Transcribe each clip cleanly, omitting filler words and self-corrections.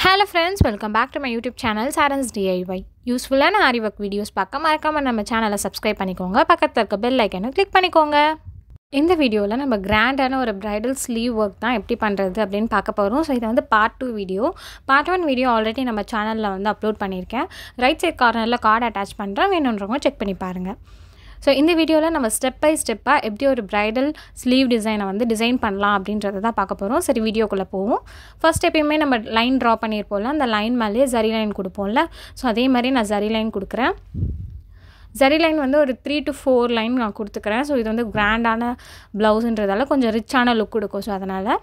Hello friends, welcome back to my YouTube channel Sarans DIY. Useful and Ari work videos பார்க்க மறக்காம நம்ம சேனலை subscribe பண்ணிக்கோங்க. பக்கத்துல இருக்க பெல் ஐகானை கிளிக் பண்ணிக்கோங்க. இந்த வீடியோல நம்ம கிராண்டான ஒரு பிரைடல் ஸ்லீவ் ஒர்க் தான் எப்படி பண்றது அப்படினு பார்க்க போறோம். சோ இது வந்து part 2 video. Part 1 video already நம்ம சேனல்ல வந்து அப்லோட் பண்ணிருக்கேன். ரைட் சைடு கார்னர்ல கார்டு அட்டாச் பண்றேன். வேணும்ன்றவங்க செக் பண்ணி பாருங்க. So இந்த வீடியோல நம்ம ஸ்டெப் பை ஸ்டெப்பா எப்படி ஒரு பிரைடல் ஸ்லீவ் டிசைனை வந்து டிசைன் பண்ணலாம் அப்படின்றத தான் பார்க்க போறோம். சரி வீடியோக்குள்ள போவோம். ஃபர்ஸ்ட் எப்பவுமே நம்ம லைன் டிரா பண்ணிருப்போம்ல, அந்த லைன் மேலே ஜரி லைன் கொடுப்போம்ல. சோ அதே மாதிரி நான் ஜரி லைன் கொடுக்கிறேன். ஜரி லைன் வந்து ஒரு 3 to 4 லைன் நான் கொடுத்துக்கிறேன். சோ இது வந்து கிராண்டான ப்ளவுஸ்ன்றதால கொஞ்சம் ரிச்சான லுக் கொடுக்கும். சோ அதனால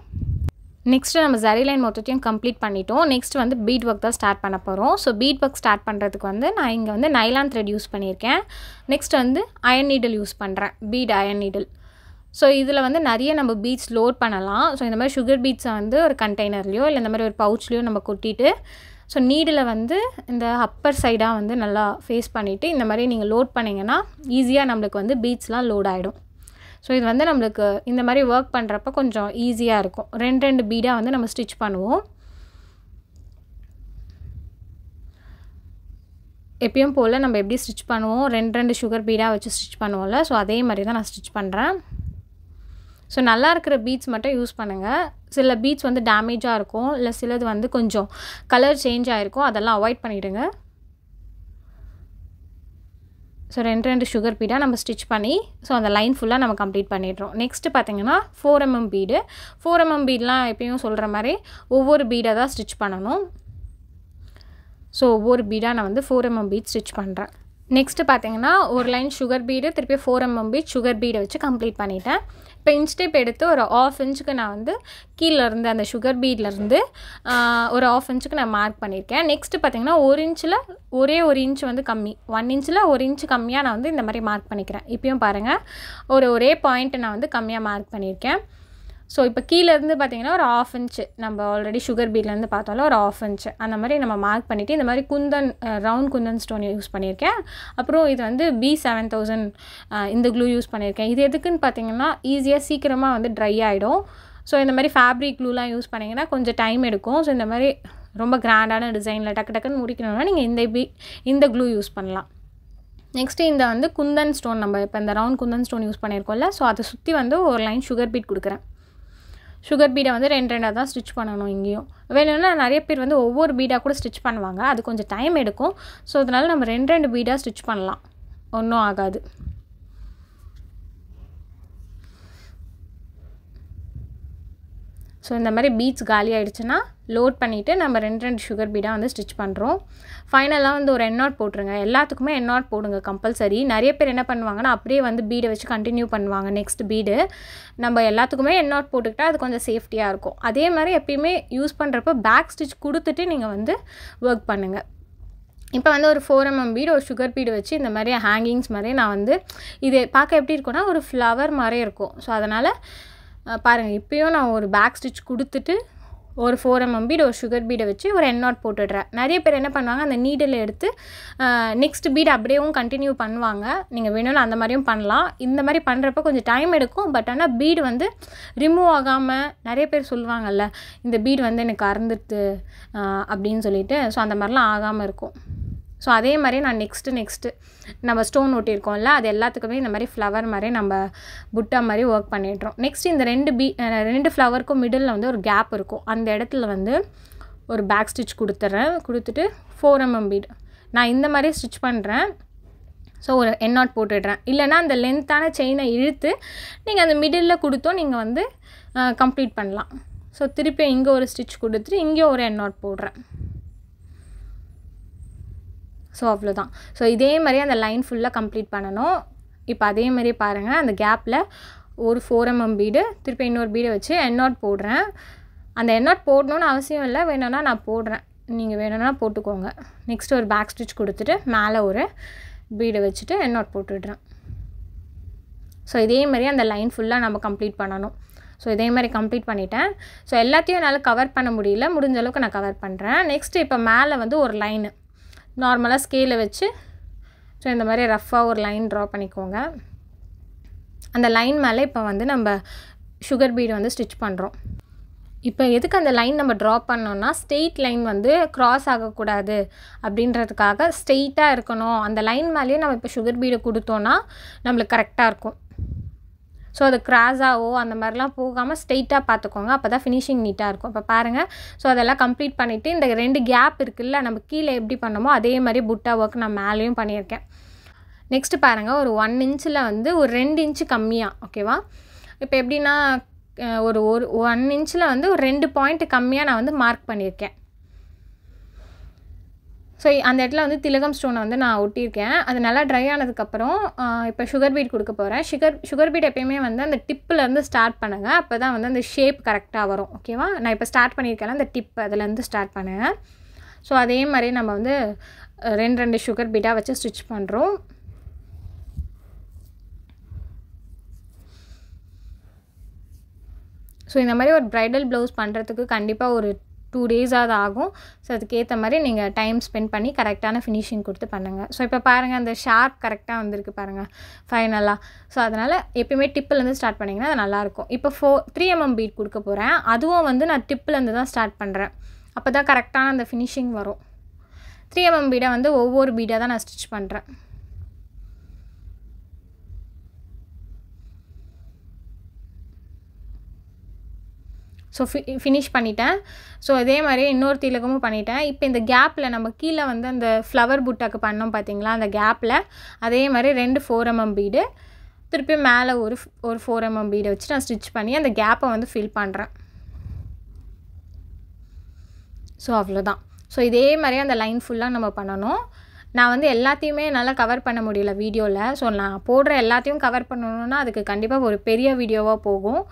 நெக்ஸ்ட் நம்ம ஜரி லைன் மொத்தத்தையும் கம்ப்ளீட் பண்ணிட்டோம். நெக்ஸ்ட் வந்து பீட் ஒர்க் தான் ஸ்டார்ட் பண்ண போறோம். சோ பீட் ஒர்க் ஸ்டார்ட் பண்றதுக்கு வந்து நான் இங்க வந்து நைலான் த்ரெட் யூஸ் பண்ணியிருக்கேன். நெக்ஸ்ட் வந்து அயன் நீடில் யூஸ் பண்றேன். Bead iron needle. சோ இதுல வந்து நிறைய நம்ம பீட்ஸ் லோட் பண்ணலாம். சோ இந்த மாதிரி சுகர் பீட்ஸை வந்து ஒரு கண்டெய்னர்லயோ இல்ல இந்த மாதிரி ஒரு பவுச்லயோ நம்ம கொட்டிட்டு ஸோ நீடில் வந்து இந்த அப்பர் சைடாக வந்து நல்லா ஃபேஸ் பண்ணிவிட்டு இந்த மாதிரி நீங்கள் லோட் பண்ணிங்கன்னா ஈஸியாக நம்மளுக்கு வந்து பீட்ஸ்லாம் லோட் ஆகிடும். ஸோ இது வந்து நம்மளுக்கு இந்த மாதிரி ஒர்க் பண்ணுறப்ப கொஞ்சம் ஈஸியாக இருக்கும். ரெண்டு பீடாக வந்து நம்ம ஸ்டிச் பண்ணுவோம். எப்பயும் போல் நம்ம எப்படி ஸ்டிச் பண்ணுவோம், ரெண்டு சுகர் பீடாக வச்சு ஸ்டிச் பண்ணுவோம்ல, ஸோ அதே மாதிரி தான் நான் ஸ்டிச் பண்ணுறேன். ஸோ நல்லா இருக்கிற பீட்ஸ் மட்டும் யூஸ் பண்ணுங்கள். சில பீட்ஸ் வந்து டேமேஜாக இருக்கும், இல்லை சிலது வந்து கொஞ்சம் கலர் சேஞ்ச் ஆகிருக்கும், அதெல்லாம் அவாய்ட் பண்ணிவிடுங்க. ஸோ ரெண்டு சுகர் பீடாக நம்ம ஸ்டிச் பண்ணி ஸோ அந்த லைன் ஃபுல்லாக நம்ம கம்ப்ளீட் பண்ணிடுறோம். நெக்ஸ்ட்டு பார்த்தீங்கன்னா 4mm பீடு. 4mm பீடெலாம் எப்பயும் சொல்கிற மாதிரி ஒவ்வொரு பீடாக தான் ஸ்டிச் பண்ணணும். ஸோ ஒவ்வொரு பீடாக நான் வந்து 4mm பீட் ஸ்டிச் பண்ணுறேன். நெக்ஸ்ட்டு பார்த்தீங்கன்னா ஒரு லைன் சுகர் பீடு, திருப்பி 4mm பீட் சுகர் பீடை வச்சு கம்ப்ளீட் பண்ணிட்டேன். இப்போ இன்ஸ்டெப் எடுத்து ஒரு 1/2 இன்ச்சுக்கு நான் வந்து கீழேருந்து அந்த சுகர் பீட்லேருந்து ஒரு 1/2 இன்ச்சுக்கு நான் மார்க் பண்ணியிருக்கேன். நெக்ஸ்ட்டு பார்த்தீங்கன்னா 1 இன்ச்சில் ஒரு இன்ச் வந்து கம்மி, 1 இன்ச்சில் 1 இன்ச்சு கம்மியாக நான் வந்து இந்த மாதிரி மார்க் பண்ணிக்கிறேன். இப்பயும் பாருங்கள் ஒரே பாயிண்ட்டை நான் வந்து கம்மியாக மார்க் பண்ணியிருக்கேன். ஸோ இப்போ கீழேருந்து பார்த்தீங்கன்னா ஒரு 1/2 இன்ச்சு, நம்ம ஆல்ரெடி சுகர் பீட்லேருந்து பார்த்தாலும் ஒரு 1/2 இன்ச்சு அந்த மாதிரி நம்ம மார்க் பண்ணிவிட்டு இந்த மாதிரி Kundan round kundan stone use பண்ணியிருக்கேன். அப்புறம் இது வந்து B7000 இந்த க்ளூ யூஸ் பண்ணியிருக்கேன். இது எதுக்குன்னு பார்த்தீங்கன்னா ஈஸியாக சீக்கிரமாக வந்து ட்ரை ஆகிடும். ஸோ இந்த மாதிரி ஃபேப்ரிக் க்ளூலாம் யூஸ் பண்ணிங்கன்னா கொஞ்சம் டைம் எடுக்கும். ஸோ இந்த மாதிரி ரொம்ப கிராண்டான டிசைனில் டக்குன்னு முடிக்கணும்னா நீங்கள் இந்த க்ளூ யூஸ் பண்ணலாம். நெக்ஸ்ட்டு இந்த வந்து குந்தன் ஸ்டோன், நம்ம இப்போ இந்த ரவுண்ட் குந்தன் ஸ்டோன் யூஸ் பண்ணியிருக்கோம்ல, ஸோ அதை சுற்றி வந்து ஒரு லைன் சுகர் பீட் கொடுக்குறேன். சுகர் பீடை வந்து ரெண்டாக தான் ஸ்டிச் பண்ணணும். இங்கேயும் வேணும்னா நிறைய பேர் வந்து ஒவ்வொரு பீடாக கூட ஸ்டிச் பண்ணுவாங்க, அது கொஞ்சம் டைம் எடுக்கும். ஸோ அதனால் நம்ம ரெண்டு பீடாக ஸ்டிச் பண்ணலாம், ஒன்றும் ஆகாது. ஸோ இந்த மாதிரி பீட்ஸ் காலி ஆகிடுச்சுன்னா லோட் பண்ணிவிட்டு நம்ம ரெண்டு சுகர் பீடாக வந்து ஸ்டிச் பண்ணுறோம். ஃபைனலாக வந்து ஒரு எண்ணாட் போட்டுருங்க. எல்லாத்துக்குமே எண்ணாட் போடுங்க கம்பல்சரி. நிறைய பேர் என்ன பண்ணுவாங்கன்னா அப்படியே வந்து பீடை வச்சு கண்டினியூ பண்ணுவாங்க நெக்ஸ்ட் பீடு. நம்ம எல்லாத்துக்குமே எண்ணாட் போட்டுக்கிட்டால் அது கொஞ்சம் சேஃப்டியாக இருக்கும். அதே மாதிரி எப்பயுமே யூஸ் பண்ணுறப்போ பேக் ஸ்டிச் கொடுத்துட்டு நீங்கள் வந்து ஒர்க் பண்ணுங்கள். இப்போ வந்து ஒரு 4mm பீடு ஒரு சுகர் பீடு வச்சு இந்த மாதிரி ஹேங்கிங்ஸ் மாதிரி நான் வந்து இது பார்க்க எப்படி இருக்குன்னா ஒரு ஃப்ளவர் மாதிரி இருக்கும். ஸோ அதனால் பாருங்கள் இப்போயும் நான் ஒரு பேக் ஸ்டிச் கொடுத்துட்டு ஒரு 4mm பீடு ஒரு சுகர் பீடை வச்சு ஒரு எண்ணாட் போட்டுடுறேன். நிறைய பேர் என்ன பண்ணுவாங்க, அந்த நீடில் எடுத்து நெக்ஸ்ட் பீடு அப்படியேவும் கண்டினியூ பண்ணுவாங்க. நீங்கள் வேணும்னு அந்த மாதிரியும் பண்ணலாம். இந்த மாதிரி பண்ணுறப்ப கொஞ்சம் டைம் எடுக்கும், பட் ஆனால் பீடு வந்து ரிமூவ் ஆகாமல் நிறைய பேர் சொல்லுவாங்கல்ல, இந்த பீடு வந்து எனக்கு அறந்துடுது அப்படின்னு சொல்லிட்டு, ஸோ அந்த மாதிரிலாம் ஆகாமல் இருக்கும். ஸோ அதே மாதிரி நான் நெக்ஸ்ட்டு நம்ம ஸ்டோன் ஒட்டியிருக்கோம்ல, அது எல்லாத்துக்குமே இந்த மாதிரி ஃப்ளவர் மாதிரி நம்ம புட்டா மாதிரி ஒர்க் பண்ணிடுறோம். நெக்ஸ்ட் இந்த ரெண்டு ஃப்ளவருக்கும் மிடில் வந்து ஒரு கேப் இருக்கும். அந்த இடத்துல வந்து ஒரு பேக் ஸ்டிச் கொடுத்துட்டு 4mm பீட் நான் இந்த மாதிரி ஸ்டிச் பண்ணுறேன். ஸோ ஒரு எண்ணாட் போட்டுடுறேன். இல்லைனா அந்த லென்த்தான செயினை இழுத்து நீங்கள் அந்த மிடில் கொடுத்தோம் நீங்கள் வந்து கம்ப்ளீட் பண்ணலாம். ஸோ திருப்பி இங்கே ஒரு ஸ்டிச் கொடுத்துட்டு இங்கே ஒரு எண்ணாட் போடுறேன். ஸோ அவ்வளோதான். ஸோ இதே மாதிரி அந்த லைன் ஃபுல்லாக கம்ப்ளீட் பண்ணணும். இப்போ அதே மாதிரி பாருங்கள், அந்த கேப்பில் ஒரு 4mm பீடு திருப்பி இன்னொரு பீடை வச்சு எண்ணாட் போடுறேன். அந்த எண்ணாட் போடணுன்னு அவசியம் இல்லை, வேணும்னா நான் போடுறேன், நீங்கள் வேணும்னா போட்டுக்கோங்க. நெக்ஸ்ட்டு ஒரு பேக் ஸ்டிச் கொடுத்துட்டு மேலே ஒரு பீடை வச்சுட்டு எண்ணாட் போட்டுடுறேன். ஸோ இதே மாதிரி அந்த லைன் ஃபுல்லாக நம்ம கம்ப்ளீட் பண்ணணும். ஸோ இதே மாதிரி கம்ப்ளீட் பண்ணிட்டேன். ஸோ எல்லாத்தையும் என்னால் கவர் பண்ண முடியல, முடிஞ்ச அளவுக்கு நான் கவர் பண்ணுறேன். நெக்ஸ்ட்டு இப்போ மேலே வந்து ஒரு லைனு நார்மலாக ஸ்கேலை வச்சு ஸோ இந்த மாதிரி ரஃப்பாக ஒரு லைன் ட்ரா பண்ணிக்கோங்க. அந்த லைன் மேலே இப்போ வந்து நம்ம சுகர் பீடு வந்து ஸ்டிச் பண்ணுறோம். இப்போ எதுக்கு அந்த லைன் நம்ம ட்ரா பண்ணோம்னா ஸ்ட்ரெயிட் லைன் வந்து க்ராஸ் ஆகக்கூடாது அப்படின்றதுக்காக ஸ்ட்ரெயிட்டாக இருக்கணும். அந்த லைன் மேலேயே நம்ம இப்போ சுகர் பீடை கொடுத்தோன்னா நம்மளுக்கு கரெக்டாக இருக்கும். ஸோ அது கிராஸாவோ அந்த மாதிரிலாம் போகாமல் ஸ்ட்ரெயிட்டாக பார்த்துக்கோங்க. அப்போ தான் ஃபினிஷிங் நீட்டாக இருக்கும். இப்போ பாருங்கள். ஸோ அதெல்லாம் கம்ப்ளீட் பண்ணிவிட்டு இந்த 2 கேப் இருக்குல்ல, நம்ம கீழே எப்படி பண்ணோமோ அதே மாதிரி புட்டா ஒர்க் நான் மேலேயும் பண்ணியிருக்கேன். நெக்ஸ்ட்டு பாருங்கள், ஒரு 1 இன்ச்சில் வந்து ஒரு 2 இன்ச்சு கம்மியாக, ஓகேவா? இப்போ எப்படின்னா ஒரு 1 இன்ச்சில் வந்து ஒரு 2 பாயிண்ட் கம்மியாக நான் வந்து மார்க் பண்ணியிருக்கேன். ஸோ அந்த இடத்துல வந்து திலகம் ஸ்டோனை வந்து நான் ஒட்டியிருக்கேன். அது நல்லா ட்ரை ஆனதுக்கப்புறம் இப்போ சுகர் பீட் கொடுக்க போகிறேன். சுகர் பீட் எப்பயுமே வந்து அந்த டிப்பிலேருந்து ஸ்டார்ட் பண்ணுங்கள். அப்போ தான் வந்து அந்த ஷேப் கரெக்டாக வரும், ஓகேவா? நான் இப்போ ஸ்டார்ட் பண்ணியிருக்கேன், அந்த டிப் அதுலேருந்து ஸ்டார்ட் பண்ணுங்கள். ஸோ அதே மாதிரி நம்ம வந்து 2 சுகர் பீடாக வச்சு ஸ்டிச் பண்ணுறோம். ஸோ இந்த மாதிரி ஒரு ப்ரைடல் ப்ளவுஸ் பண்ணுறதுக்கு கண்டிப்பாக ஒரு 2 டேஸாவது ஆகும். ஸோ அதுக்கேற்ற மாதிரி நீங்கள் டைம் ஸ்பெண்ட் பண்ணி கரெக்டான ஃபினிஷிங் கொடுத்து பண்ணுங்கள். ஸோ இப்போ பாருங்கள், அந்த ஷார்ப் கரெக்டாக வந்திருக்கு பாருங்கள் ஃபைனலாக. ஸோ அதனால் எப்பயுமே டிப்பிலேருந்து ஸ்டார்ட் பண்ணிங்கன்னா அது நல்லாயிருக்கும். இப்போ 3 mm பீட் கொடுக்க போகிறேன். அதுவும் வந்து நான் டிப்பிலேருந்து தான் ஸ்டார்ட் பண்ணுறேன். அப்போ தான் கரெக்டான அந்த ஃபினிஷிங் வரும். 3 mm பீடை வந்து ஒவ்வொரு பீடாக தான் நான் ஸ்டிச் பண்ணுறேன். ஸோ ஃபினிஷ் பண்ணிட்டேன். ஸோ அதே மாதிரி இன்னொரு திலகமும் பண்ணிட்டேன். இப்போ இந்த கேப்பில் நம்ம கீழே வந்து அந்த ஃப்ளவர் புட்டாக்கு பண்ணோம் பார்த்தீங்களா, அந்த கேப்பில் அதே மாதிரி 2 4 mm பீடு, திருப்பி மேலே ஒரு 4 mm பீடை வச்சு நான் ஸ்டிச் பண்ணி அந்த கேப்பை வந்து ஃபில் பண்ணுறேன். ஸோ அவ்வளோதான். ஸோ இதே மாதிரி அந்த லைன் ஃபுல்லாக நம்ம பண்ணணும். நான் வந்து எல்லாத்தையுமே நல்லா கவர் பண்ண முடியல வீடியோவில். ஸோ நான் போடுற எல்லாத்தையும் கவர் பண்ணணுன்னா அதுக்கு கண்டிப்பாக ஒரு பெரிய வீடியோவாக போகும்.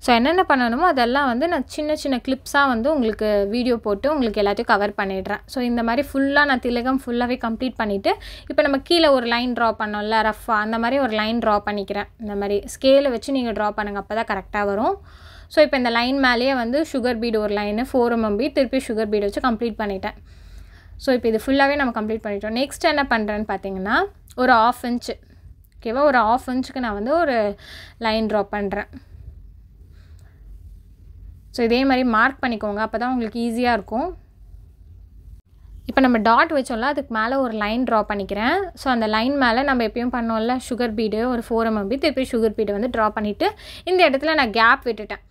ஸோ என்னென்ன பண்ணணுமோ அதெல்லாம் வந்து நான் சின்ன சின்ன கிளிப்ஸாக வந்து உங்களுக்கு வீடியோ போட்டு உங்களுக்கு எல்லாத்தையும் கவர் பண்ணிடுறேன். ஸோ இந்த மாதிரி ஃபுல்லாக நான் திலகம் ஃபுல்லாகவே கம்ப்ளீட் பண்ணிவிட்டு இப்போ நம்ம கீழே ஒரு லைன் ட்ரா பண்ணோம்ல ரஃப்பாக, அந்த மாதிரி ஒரு லைன் ட்ரா பண்ணிக்கிறேன். இந்த மாதிரி ஸ்கேலை வச்சு நீங்கள் ட்ரா பண்ணுங்கள், அப்போ தான் கரெக்டாக வரும். ஸோ இப்போ இந்த லைன் மேலேயே வந்து சுகர் பீடு ஒரு லைனு 4 mm பீட், திருப்பி சுகர் பீடு வச்சு கம்ப்ளீட் பண்ணிட்டேன். ஸோ இப்போ இது ஃபுல்லாகவே நம்ம கம்ப்ளீட் பண்ணிட்டோம். நெக்ஸ்ட் என்ன பண்ணுறேன்னு பார்த்தீங்கன்னா ஒரு 1/2 இன்ச்சு, ஓகேவா? ஒரு 1/2 இன்ச்சுக்கு நான் வந்து ஒரு லைன் ட்ரா பண்ணுறேன். ஸோ இதே மாதிரி மார்க் பண்ணிக்கோங்க, அப்போ தான் உங்களுக்கு ஈஸியாக இருக்கும். இப்போ நம்ம டாட் வச்சோம்ல, அதுக்கு மேலே ஒரு லைன் ட்ரா பண்ணிக்கிறேன். ஸோ அந்த லைன் மேலே நம்ம எப்பயும் பண்ணோம்ல சுகர் பீடு ஒரு 4 mm பீட், திருப்பி சுகர் பீடை வந்து ட்ரா பண்ணிவிட்டு இந்த இடத்துல நான் கேப் விட்டுட்டேன்,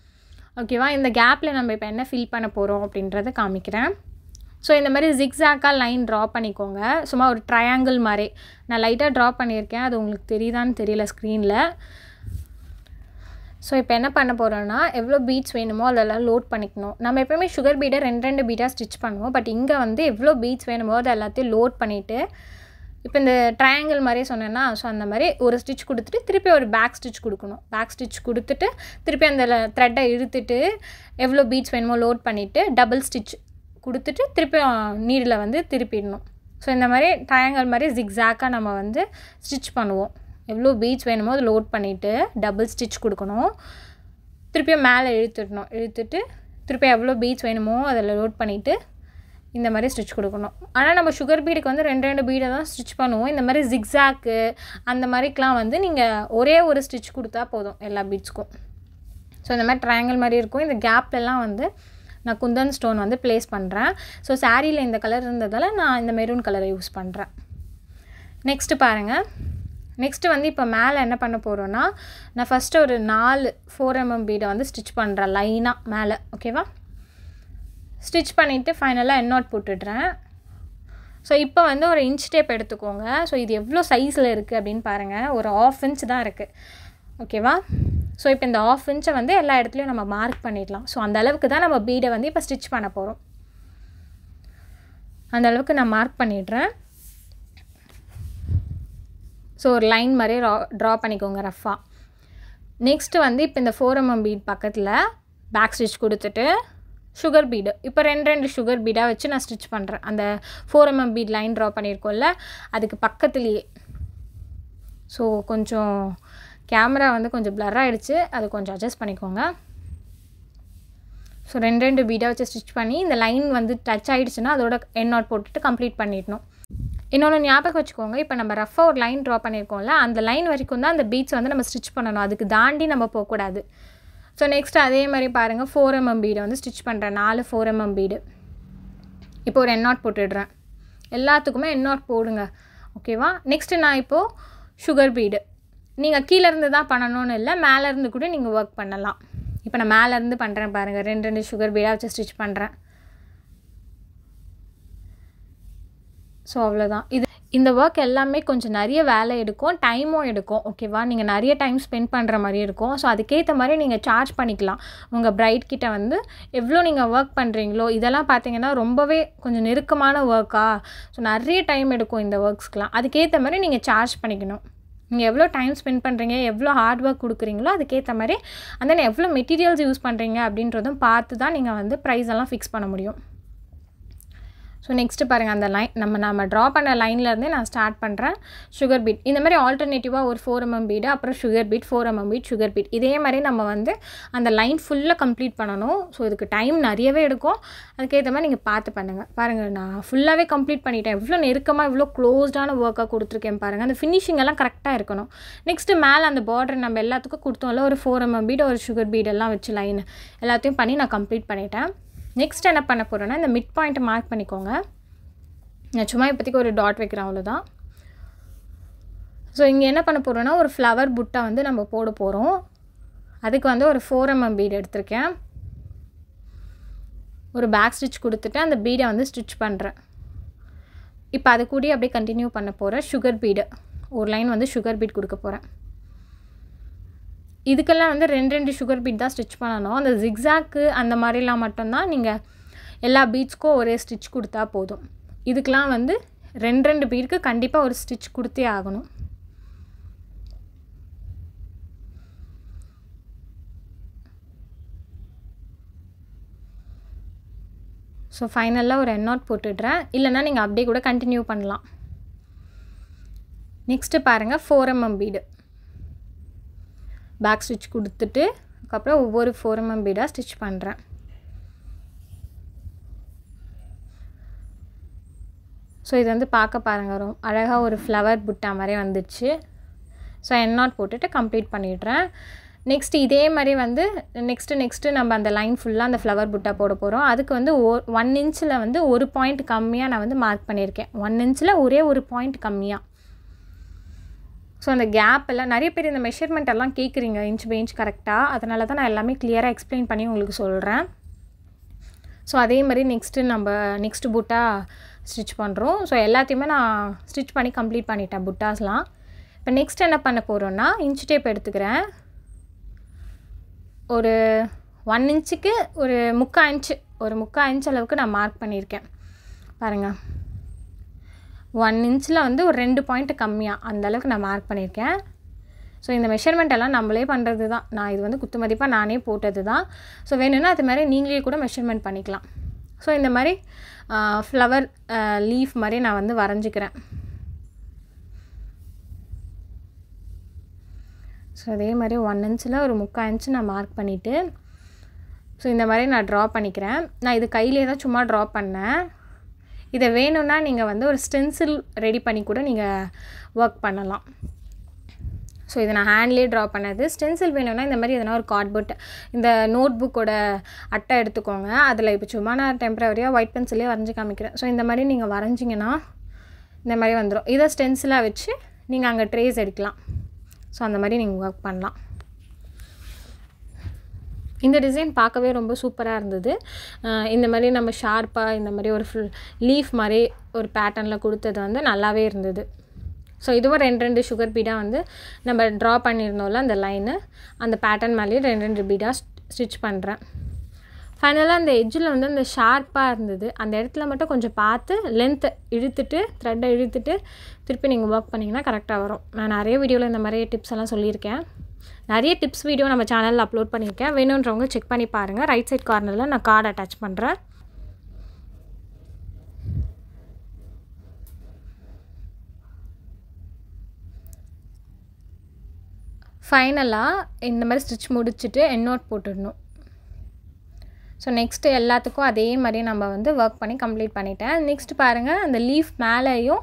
ஓகேவா? இந்த கேப்பில் நம்ம இப்போ என்ன ஃபில் பண்ண போகிறோம் அப்படின்றத காமிக்கிறேன். ஸோ இந்த மாதிரி ஜிக்ஸாக்காக லைன் ட்ரா பண்ணிக்கோங்க. சும்மா ஒரு ட்ரையாங்கிள் மாதிரி நான் லைட்டாக ட்ரா பண்ணியிருக்கேன். அது உங்களுக்கு தெரியுதான்னு தெரியல ஸ்க்ரீனில். ஸோ இப்போ என்ன பண்ண போகிறோன்னா எவ்வளோ பீட்ஸ் வேணுமோ அதெல்லாம் லோட் பண்ணிக்கணும். நம்ம எப்போயுமே சுகர் பீடை 2 பீடாக ஸ்டிச் பண்ணுவோம். பட் இங்கே வந்து எவ்வளோ பீட்ஸ் வேணுமோ அதை எல்லாத்தையும் லோட் பண்ணிவிட்டு இப்போ இந்த ட்ரையாங்கிள் மாதிரி சொன்னேன்னா, ஸோ அந்த மாதிரி ஒரு ஸ்டிச் கொடுத்துட்டு திருப்பி ஒரு பேக் ஸ்டிச் கொடுக்கணும். பேக் ஸ்டிச் கொடுத்துட்டு திருப்பி அந்த த்ரெட்டை இழுத்துட்டு எவ்வளோ பீட்ஸ் வேணுமோ லோட் பண்ணிவிட்டு டபுள் ஸ்டிச் கொடுத்துட்டு திருப்பி நீடில் வந்து திருப்பிடணும். ஸோ இந்த மாதிரி ட்ரையாங்கிள் மாதிரி ஜிக்ஸாக்காக நம்ம வந்து ஸ்டிச் பண்ணுவோம். எவ்வளோ பீட்ஸ் வேணுமோ அதை லோட் பண்ணிவிட்டு டபுள் ஸ்டிச் கொடுக்கணும். திருப்பியும் மேலே இழுத்துட்டு திருப்பி எவ்வளோ பீட்ஸ் வேணுமோ அதில் லோட் பண்ணிவிட்டு இந்த மாதிரி ஸ்டிச் கொடுக்கணும். ஆனால் நம்ம சுகர் பீடுக்கு வந்து 2 பீடை தான் ஸ்டிச் பண்ணுவோம். இந்த மாதிரி ஜிக்ஸாக்கு அந்த மாதிரிக்கெலாம் வந்து நீங்கள் ஒரே ஒரு ஸ்டிச் கொடுத்தா போதும் எல்லா பீட்ஸ்க்கும். ஸோ இந்த மாதிரி ட்ரையாங்கிள் மாதிரி இருக்கும். இந்த கேப்லலாம் வந்து நான் குந்தன் ஸ்டோன் வந்து ப்ளேஸ் பண்ணுறேன். ஸோ சாரியில் இந்த கலர் இருந்ததால் நான் இந்த மெரூன் கலரை யூஸ் பண்ணுறேன். நெக்ஸ்ட்டு பாருங்கள். நெக்ஸ்ட்டு வந்து இப்போ மேலே என்ன பண்ண போகிறோன்னா நான் ஃபஸ்ட்டு ஒரு 4 4 mm பீடை வந்து ஸ்டிச் பண்ணுறேன் லைனாக மேலே, ஓகேவா? ஸ்டிச் பண்ணிவிட்டு ஃபைனலாக எண்ணாட் போட்டுடுறேன். ஸோ இப்போ வந்து ஒரு இன்ச் டேப் எடுத்துக்கோங்க. ஸோ இது எவ்வளோ சைஸில் இருக்குது அப்படின்னு பாருங்கள். ஒரு 1/2 inch தான் இருக்குது, ஓகேவா? ஸோ இப்போ இந்த 1/2 inch வந்து எல்லா இடத்துலையும் நம்ம மார்க் பண்ணிடலாம். ஸோ அந்த அளவுக்கு தான் நம்ம பீடை வந்து இப்போ ஸ்டிச் பண்ண போகிறோம். அந்த அளவுக்கு நான் மார்க் பண்ணிடுறேன். ஸோ ஒரு லைன் மாதிரி ட்ரா பண்ணிக்கோங்க ரஃப்பாக. நெக்ஸ்ட்டு வந்து இப்போ இந்த 4 mm பீட் பக்கத்தில் பேக் ஸ்டிச் கொடுத்துட்டு சுகர் பீடு இப்போ 2 சுகர் பீடாக வச்சு நான் ஸ்டிச் பண்ணுறேன். அந்த 4 mm பீட் லைன் ட்ரா பண்ணியிருக்கோம்ல அதுக்கு பக்கத்துலேயே. ஸோ கொஞ்சம் கேமரா வந்து கொஞ்சம் பிளர் ஆகிடுச்சு, அது கொஞ்சம் அட்ஜஸ்ட் பண்ணிக்கோங்க. ஸோ 2 பீடாக வச்சு ஸ்டிச் பண்ணி இந்த லைன் வந்து டச் ஆகிடுச்சுன்னா அதோட எண்ணாட் போட்டுட்டு கம்ப்ளீட் பண்ணிடணும். இன்னொன்று ஞாபகம் வச்சுக்கோங்க, இப்போ நம்ம ரஃபாக ஒரு லைன் ட்ரா பண்ணியிருக்கோம்ல அந்த லைன் வரைக்கும் தான் அந்த பீட்ஸ் வந்து நம்ம ஸ்டிச் பண்ணணும். அதுக்கு தாண்டி நம்ம போகக்கூடாது. ஸோ ஸோ நெக்ஸ்ட் அதே மாதிரி பாருங்கள் 4mm பீடை வந்து ஸ்டிச் பண்ணுறேன். 4 4mm பீடு. இப்போ ஒரு என் நாட் போட்டுடுறேன். எல்லாத்துக்குமே என் நாட் போடுங்க, ஓகேவா? நெக்ஸ்ட்டு நான் இப்போது சுகர் பீடு. நீங்கள் கீழேருந்து தான் பண்ணணும்னு இல்லை, மேலேருந்து கூட நீங்கள் ஒர்க் பண்ணலாம். இப்போ நான் மேலேருந்து பண்ணுறேன் பாருங்கள். 2 சுகர் பீடாக வச்சு ஸ்டிச் பண்ணுறேன். ஸோ அவ்வளோதான். இந்த ஒர்க் எல்லாமே கொஞ்சம் நிறைய வேலை எடுக்கும், டைமும் எடுக்கும், ஓகேவா? நீங்கள் நிறைய டைம் ஸ்பெண்ட் பண்ணுற மாதிரி இருக்கும். ஸோ அதுக்கேற்ற மாதிரி நீங்கள் சார்ஜ் பண்ணிக்கலாம். உங்கள் பிரைட் கிட்ட வந்து எவ்வளோ நீங்கள் ஒர்க் பண்ணுறீங்களோ, இதெல்லாம் பார்த்தீங்கன்னா ரொம்பவே கொஞ்சம் நெருக்கமான ஒர்க்கா, ஸோ நிறைய டைம் எடுக்கும் இந்த ஒர்க்ஸ்க்கெலாம். அதுக்கேற்ற மாதிரி நீங்கள் சார்ஜ் பண்ணிக்கணும். நீங்கள் எவ்வளோ டைம் ஸ்பெண்ட் பண்ணுறீங்க, எவ்வளோ ஹார்ட் ஒர்க் கொடுக்குறீங்களோ அதுக்கேற்ற மாதிரி, அந்த எவ்வளோ மெட்டீரியல்ஸ் யூஸ் பண்ணுறீங்க அப்படின்றதும் பார்த்து தான் நீங்கள் வந்து ப்ரைஸ் எல்லாம் ஃபிக்ஸ் பண்ண முடியும். ஸோ நெக்ஸ்ட்டு பாருங்கள், அந்த லைன் நம்ம ட்ரா பண்ண லைன்லேருந்தே நான் ஸ்டார்ட் பண்ணுறேன். சுகர் பீட் இந்த மாதிரி ஆல்டர்னேட்டிவாக ஒரு 4mm பீடு, அப்புறம் sugar bead, 4mm bead, sugar bead, இதே மாதிரி நம்ம வந்து அந்த லைன் ஃபுல்லாக கம்ப்ளீட் பண்ணணும். ஸோ இதுக்கு டைம் நிறையவே எடுக்கும். அதுக்கேற்ற மாதிரி நீங்கள் பார்த்து பண்ணுங்கள். பாருங்கள், நான் ஃபுல்லாகவே கம்ப்ளீட் பண்ணிட்டேன். எவ்வளோ நெருக்கமாக இவ்வளோ க்ளோஸ்டான ஒர்க்காக கொடுத்துருக்கேன் பாருங்கள். அந்த ஃபினிஷிங் எல்லாம் கரெக்டாக இருக்கணும். நெக்ஸ்ட்டு மேலே அந்த பார்டர் நம்ம எல்லாத்துக்கும் கொடுத்தோம்ல, ஒரு 4mm பீடு, ஒரு சுகர் பீடெல்லாம் வச்சு லைன் எல்லாத்தையும் பண்ணி நான் கம்ப்ளீட் பண்ணிட்டேன். நெக்ஸ்ட் என்ன பண்ண போகிறேன்னா, இந்த மிட் பாயிண்ட்டை மார்க் பண்ணிக்கோங்க. நான் சும்மா இப்போதைக்கு ஒரு டாட் வைக்கிறேன், அவ்வளோதான். ஸோ இங்கே என்ன பண்ண போகிறோன்னா, ஒரு ஃப்ளவர் புட்டை வந்து நம்ம போட போகிறோம். அதுக்கு வந்து ஒரு 4mm பீடு எடுத்திருக்கேன். ஒரு பேக் ஸ்டிச் கொடுத்துட்டு அந்த பீடை வந்து ஸ்டிச் பண்ணுறேன். இப்போ அது கூட அப்படியே கண்டினியூ பண்ண போகிறேன். சுகர் பீடு ஒரு லைன் வந்து சுகர் பீட் கொடுக்க போகிறேன். இதுக்கெல்லாம் வந்து 2 சுகர் பீட் தான் ஸ்டிச் பண்ணணும். அந்த ஜிக்ஸாக்கு அந்த மாதிரிலாம் மட்டும்தான் நீங்கள் எல்லா பீட்ஸ்க்கும் ஒரே ஸ்டிச் கொடுத்தா போதும். இதுக்கெலாம் வந்து 2 பீடுக்கு கண்டிப்பாக ஒரு ஸ்டிச் கொடுத்தே ஆகணும். ஸோ ஃபைனலாக ஒரு என் நாட் போட்டுடுறேன். இல்லைனா நீங்கள் அப்படியே கூட கண்டினியூ பண்ணலாம். நெக்ஸ்ட்டு பாருங்கள், 4mm பீடு பேக் ஸ்டிச் கொடுத்துட்டு அதுக்கப்புறம் ஒவ்வொரு 4mm பீடாக ஸ்டிச் பண்ணுறேன். ஸோ இது வந்து பார்க்க பாருங்கள், ரொம்ப அழகாக ஒரு ஃப்ளவர் புட்டா மாதிரி வந்துடுச்சு. ஸோ என் நாட் போட்டுட்டு கம்ப்ளீட் பண்ணிடுறேன். நெக்ஸ்ட் இதே மாதிரி வந்து நெக்ஸ்ட்டு நம்ம அந்த லைன் ஃபுல்லாக அந்த ஃப்ளவர் புட்டா போட போகிறோம். அதுக்கு வந்து 1 இன்ச்சில் வந்து ஒரு பாயிண்ட் கம்மியாக நான் வந்து மார்க் பண்ணியிருக்கேன். 1 இன்ச்சில் ஒரே ஒரு பாயிண்ட் கம்மியாக. ஸோ அந்த கேப் எல்லாம் நிறைய பேர் இந்த மெஷர்மெண்ட் எல்லாம் கேட்குறீங்க இன்ச் பை இன்ச் கரெக்டாக. அதனால தான் நான் எல்லாமே கிளியராக எக்ஸ்பிளைன் பண்ணி உங்களுக்கு சொல்கிறேன். ஸோ அதே மாதிரி நெக்ஸ்ட் புட்டா ஸ்டிச் பண்ணுறோம். ஸோ எல்லாத்தையுமே நான் ஸ்டிச் பண்ணி கம்ப்ளீட் பண்ணிட்டேன் புட்டாஸ்லாம். இப்போ நெக்ஸ்ட் என்ன பண்ண போகிறோன்னா, இன்ச் டேப் எடுத்துக்கிறேன். ஒரு 1 இன்ச்சுக்கு ஒரு 3/4 இன்ச் அளவுக்கு நான் மார்க் பண்ணியிருக்கேன் பாருங்கள். 1 இன்ச்சில் வந்து ஒரு 2 பாயிண்ட் கம்மியாக அந்த அளவுக்கு நான் மார்க் பண்ணியிருக்கேன். ஸோ இந்த மெஷர்மெண்ட் எல்லாம் நம்மளே பண்ணுறது தான். நான் இது வந்து குத்து மதிப்பாக நானே போட்டது தான். ஸோ வேணும்னா அது மாதிரி நீங்களே கூட மெஷர்மெண்ட் பண்ணிக்கலாம். ஸோ இந்த மாதிரி ஃப்ளவர் லீஃப் மாதிரி நான் வந்து வரைஞ்சிக்கிறேன். ஸோ அதே மாதிரி 1 இன்ச்சில் ஒரு 3/4 இன்ச்சு நான் மார்க் பண்ணிவிட்டு ஸோ இந்த மாதிரி நான் ட்ரா பண்ணிக்கிறேன். நான் இது கையிலே தான் சும்மா ட்ரா பண்ணேன். இதை வேணும்னா நீங்கள் வந்து ஒரு ஸ்டென்சில் ரெடி பண்ணி கூட நீங்கள் ஒர்க் பண்ணலாம். ஸோ இதை நான் ஹேண்ட்லேயே ட்ரா பண்ணது. ஸ்டென்சில் வேணும்னா இந்த மாதிரி எதனா ஒரு கார்ட்போர்ட், இந்த நோட் புக்கோட அட்டை எடுத்துக்கோங்க. அதில் இப்போ சும்மா நான் டெம்பரவரியாக ஒயிட் பென்சிலே வரைஞ்சி காமிக்கிறேன். ஸோ இந்த மாதிரி நீங்கள் வரைஞ்சிங்கன்னா இந்த மாதிரி வந்துடும். இதை ஸ்டென்சிலாக வச்சு நீங்கள் அங்கே ட்ரேஸ் எடுக்கலாம். ஸோ அந்த மாதிரி நீங்கள் ஒர்க் பண்ணலாம். இந்த டிசைன் பார்க்கவே ரொம்ப சூப்பராக இருந்தது. இந்த மாதிரி நம்ம ஷார்ப்பாக இந்த மாதிரி ஒரு லீஃப் மாதிரி ஒரு பேட்டர்னில் கொடுத்தது வந்து நல்லாவே இருந்தது. ஸோ இதுவும் 2 சுகர் பீடாக வந்து நம்ம ட்ரா பண்ணியிருந்தோம்ல அந்த லைனு, அந்த பேட்டர்ன் மேலேயே 2 பீடாக ஸ்டிச் பண்ணுறேன். ஃபைனலாக அந்த எட்ஜில் வந்து அந்த ஷார்ப்பாக இருந்தது, அந்த இடத்துல மட்டும் கொஞ்சம் பார்த்து லென்த்தை இழுத்துட்டு த்ரெட்டை இழுத்துட்டு திருப்பி நீங்கள் ஒர்க் பண்ணிங்கன்னா கரெக்டாக வரும். நான் நிறைய வீடியோவில் இந்த மாதிரி டிப்ஸ் எல்லாம் சொல்லியிருக்கேன். நிறைய டிப்ஸ் வீடியோ நம்ம சேனலில் அப்லோட் பண்ணியிருக்கேன். வேணுன்றவங்க செக் பண்ணி பாருங்கள். ரைட் சைட் கார்னரில் நான் கார்டு அட்டாச் பண்ணுறேன். ஃபைனலாக இந்த மாதிரி ஸ்டிச் முடிச்சுட்டு எண்ட் நோட் போட்டுடணும். ஸோ நெக்ஸ்ட்டு எல்லாத்துக்கும் அதே மாதிரி நம்ம வந்து ஒர்க் பண்ணி கம்ப்ளீட் பண்ணிட்டேன். நெக்ஸ்ட் பாருங்கள், அந்த லீஃப் மேலேயும்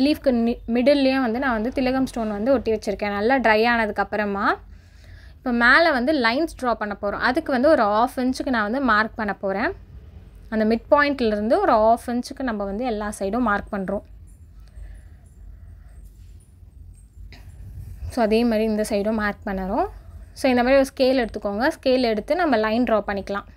லீஃப்க்கு மிடில்லையும் வந்து நான் வந்து திலகம் ஸ்டோன் வந்து ஒட்டி வச்சுருக்கேன். நல்லா ட்ரை ஆனதுக்கப்புறமா இப்போ மேலே வந்து லைன்ஸ் ட்ரா பண்ண போகிறோம். அதுக்கு வந்து ஒரு 1/2 இன்ச்சுக்கு நான் வந்து மார்க் பண்ண போகிறேன். அந்த மிட் பாயிண்ட்லேருந்து ஒரு 1/2 இன்ச்சுக்கு நம்ம வந்து எல்லா சைடும் மார்க் பண்ணுறோம். ஸோ அதே மாதிரி இந்த சைடும் மார்க் பண்ணுறோம். ஸோ இந்த மாதிரி ஒரு ஸ்கேல் எடுத்துக்கோங்க. ஸ்கேல் எடுத்து நம்ம லைன் ட்ரா பண்ணிக்கலாம்.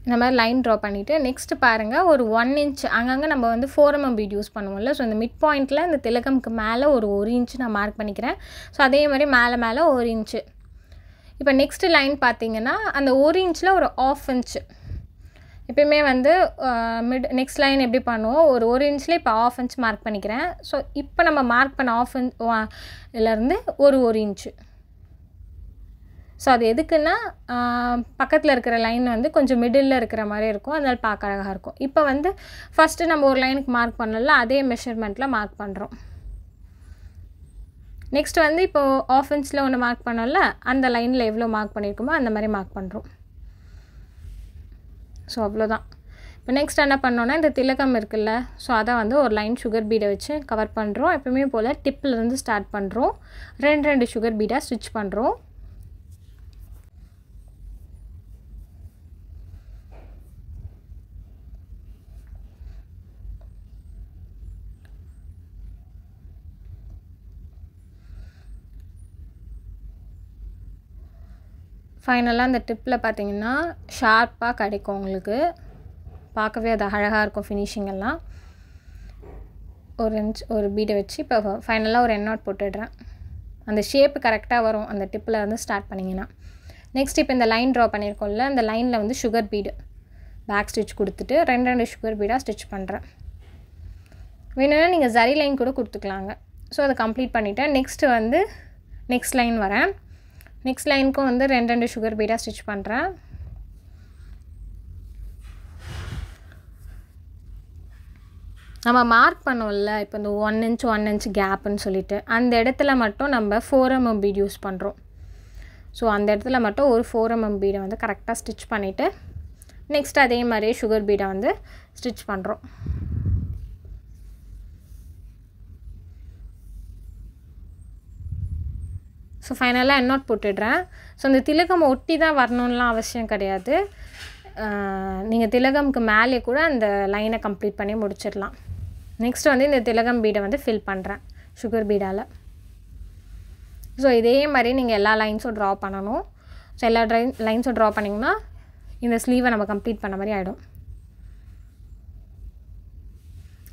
இந்த மாதிரி லைன் ட்ரா பண்ணிவிட்டு நெக்ஸ்ட்டு பாருங்கள், ஒரு 1 இன்ச் அங்கங்கே நம்ம வந்து 4 mm பீட் யூஸ் பண்ணுவோம்ல. ஸோ இந்த மிட் பாயிண்ட்டில் இந்த திலகம்க்கு மேலே ஒரு 1 இன்ச்சு நான் மார்க் பண்ணிக்கிறேன். ஸோ அதே மாதிரி மேலே 1 இன்ச்சு. இப்போ நெக்ஸ்ட்டு லைன் பார்த்தீங்கன்னா அந்த 1 இன்ச்சில் ஒரு 1/2 இன்ச்சு. எப்பயுமே வந்து நெக்ஸ்ட் லைன் எப்படி பண்ணுவோம், ஒரு 1 இன்ச்சில் இப்போ 1/2 இன்ச் மார்க் பண்ணிக்கிறேன். ஸோ இப்போ நம்ம மார்க் பண்ண 1/2 இன்ச்லேருந்து ஒரு இன்ச்சு. ஸோ அது எதுக்குன்னா பக்கத்தில் இருக்கிற லைன் வந்து கொஞ்சம் மிடில் இருக்கிற மாதிரி இருக்கும், அதனால் பார்க்க அழகாக இருக்கும். இப்போ வந்து ஃபஸ்ட்டு நம்ம ஒரு லைனுக்கு மார்க் பண்ணல, அதே மெஷர்மெண்ட்டில் மார்க் பண்ணுறோம். நெக்ஸ்ட் வந்து இப்போது 1/2 இன்ச்சில் ஒன்று மார்க் பண்ணல, அந்த லைனில் எவ்வளோ மார்க் பண்ணியிருக்கோமோ அந்த மாதிரி மார்க் பண்ணுறோம். ஸோ அவ்வளோதான். இப்போ நெக்ஸ்ட் என்ன பண்ணோன்னா இந்த திலகம் இருக்குல்ல, ஸோ அதை வந்து ஒரு லைன் சுகர் பீடை வச்சு கவர் பண்ணுறோம். எப்பவுமே போல் டிப்பிலேருந்து ஸ்டார்ட் பண்ணுறோம். 2 சுகர் பீடாக ஸ்டிச் பண்ணுறோம். ஃபைனலாக அந்த டிப்பில் பார்த்தீங்கன்னா ஷார்ப்பாக கிடைக்கும் உங்களுக்கு. பார்க்கவே அது அழகாக இருக்கும் ஃபினிஷிங் எல்லாம். ஒரு பீடை வச்சு இப்போ ஃபைனலாக ஒரு எண்ணாட் போட்டுடுறேன். அந்த ஷேப்பு கரெக்டாக வரும் அந்த டிப்பில் வந்து ஸ்டார்ட் பண்ணிங்கன்னா. நெக்ஸ்ட் இப்போ இந்த லைன் ட்ரா பண்ணியிருக்கோம்ல, அந்த லைனில் வந்து சுகர் பீடு பேக் ஸ்டிச் கொடுத்துட்டு 2 சுகர் பீடாக ஸ்டிச் பண்ணுறேன். வேணும்னா நீங்கள் ஜரி லைன் கூட கொடுத்துக்கலாங்க. ஸோ அதை கம்ப்ளீட் பண்ணிவிட்டேன். நெக்ஸ்ட்டு வந்து நெக்ஸ்ட் லைன் வரேன். நெக்ஸ்ட் லைனுக்கும் வந்து 2 சுகர் பீடாக ஸ்டிச் பண்ணுறேன். நம்ம மார்க் பண்ணோம்ல இப்போ இந்த 1 இன்ச் கேப்புன்னு சொல்லிட்டு, அந்த இடத்துல மட்டும் நம்ம 4 mm பீட் யூஸ் பண்ணுறோம். ஸோ அந்த இடத்துல மட்டும் ஒரு 4 mm பீடை வந்து கரெக்டாக ஸ்டிச் பண்ணிவிட்டு நெக்ஸ்ட் அதே மாதிரியே சுகர் பீடை வந்து ஸ்டிச் பண்ணுறோம். ஸோ ஃபைனலாக எண்ணாட் போட்டுடுறேன். ஸோ இந்த திலகம் ஒட்டி தான் வரணும்லாம் அவசியம் கிடையாது. நீங்கள் திலகம்க்கு மேலே கூட அந்த லைனை கம்ப்ளீட் பண்ணி முடிச்சிடலாம். நெக்ஸ்ட் வந்து இந்த திலகம் பீடை வந்து ஃபில் பண்ணுறேன் சுகர் பீடால். ஸோ இதே மாதிரி நீங்கள் எல்லா லைன்ஸும் ட்ரா பண்ணணும். ஸோ எல்லா லைன்ஸும் ட்ரா பண்ணிங்கன்னா இந்த ஸ்லீவை நம்ம கம்ப்ளீட் பண்ண மாதிரி ஆகிடும்.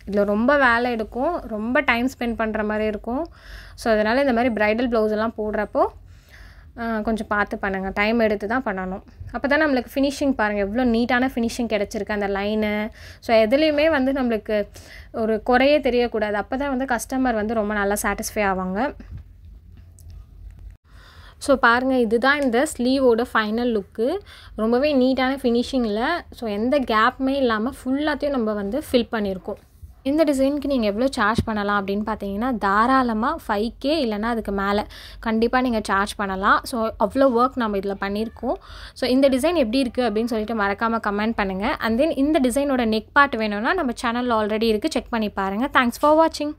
இதில் ரொம்ப வேலை எடுக்கும், ரொம்ப டைம் ஸ்பெண்ட் பண்ணுற மாதிரி இருக்கும். ஸோ அதனால் இந்த மாதிரி ப்ரைடல் ப்ளவுஸ் எல்லாம் போடுறப்போ கொஞ்சம் பார்த்து பண்ணுங்கள், டைம் எடுத்து தான் பண்ணணும். அப்போ தான் நம்மளுக்கு ஃபினிஷிங் பாருங்கள் எவ்வளோ நீட்டான ஃபினிஷிங் கிடச்சிருக்கு அந்த லைனு. ஸோ எதுலேயுமே வந்து நம்மளுக்கு ஒரு குறையே தெரியக்கூடாது. அப்போ தான் வந்து கஸ்டமர் வந்து ரொம்ப நல்லா சாட்டிஸ்ஃபை ஆவாங்க. ஸோ பாருங்கள், இதுதான் இந்த ஸ்லீவோட ஃபைனல் லுக்கு. ரொம்பவே நீட்டான ஃபினிஷிங்கில், ஸோ எந்த கேப்புமே இல்லாமல் ஃபுல்லாத்தையும் நம்ம வந்து ஃபில் பண்ணியிருக்கோம். இந்த டிசைனுக்கு நீங்கள் எவ்வளோ சார்ஜ் பண்ணலாம் அப்படின்னு பார்த்தீங்கன்னா தாராளமாக 5K இல்லைனா அதுக்கு மேலே கண்டிப்பாக நீங்கள் சார்ஜ் பண்ணலாம். ஸோ அவ்வளோ ஒர்க் நம்ம இதில் பண்ணியிருக்கோம். ஸோ இந்த டிசைன் எப்படி இருக்குது அப்படின்னு சொல்லிட்டு மறக்காமல் கமெண்ட் பண்ணுங்கள். அண்ட் தென் இந்த டிசைனோட நெக் பார்ட் வேணும்னா நம்ம சேனலில் ஆல்ரெடி இருக்குது, செக் பண்ணி பாருங்கள். தேங்க்ஸ் ஃபார் வாட்சிங்.